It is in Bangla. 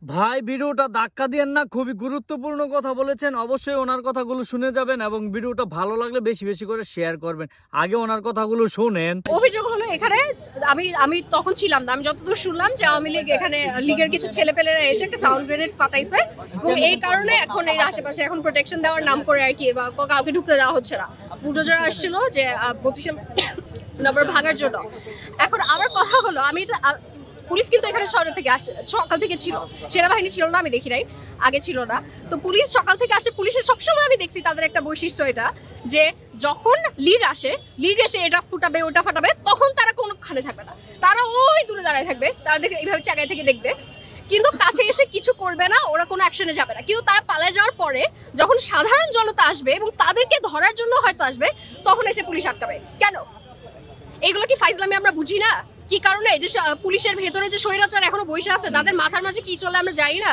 ভাই ভিডিওটা ধাক্কা দিয়েন না, খুবই গুরুত্বপূর্ণ কথা বলেছেন। অবশ্যই ওনার কথাগুলো শুনে যাবেন এবং ভিডিওটা ভালো লাগলে বেশি বেশি করে শেয়ার করবেন। আগে ওনার কথাগুলো শুনেন। অভিযোগ হলো এখানে আমি তখন ছিলাম না, আমি যতদূর শুনলাম যে আওয়ামী লীগ এখানে লীগের কিছু ছেলেপেলেরা এসে একটা সাউন্ড গ্রেনেড ফাটাইছে এবং এই কারণে এখন এর আশেপাশে এখন প্রোটেকশন দেওয়ার নাম করে আর কি কাউকে ঢুকতে দেওয়া হচ্ছে না। বুলডোজার আসছিল যে 32 নম্বর ভাঙার জন্য। এখন আমার কথা হলো পুলিশ কিন্তু এখানে শহর থেকে আসে, সকাল থেকে ছিল, সেনাবাহিনী ছিল না, আমি দেখি নাই, আগে ছিল না। তো পুলিশ সকাল থেকে আসে, পুলিশের সবসময় আমি দেখছি তাদের একটা বৈশিষ্ট্য এটা যে যখন লীগ এসে এটা ফুটাবে ওটা ফাটাবে তখন তারা কোনোখানে থাকবে না, তারা ওই দূরে দাঁড়ায় থাকবে, তারা দেখে এইভাবে চাগায় থেকে দেখবে, কিন্তু কাছে এসে কিছু করবে না, ওরা কোনো অ্যাকশনে যাবে না। কিন্তু তারা পালিয়ে যাওয়ার পরে যখন সাধারণ জনতা আসবে এবং তাদেরকে ধরার জন্য হয়তো আসবে, তখন এসে পুলিশ আটকাবে। কেন? এগুলো কি ফাইজলামি আমরা বুঝি না? কি কারণে? যে পুলিশের ভেতরে যে স্বৈরাচার এখনো বসে আছে, তাদের মাথার মাঝে কি চলে আমরা জানি না।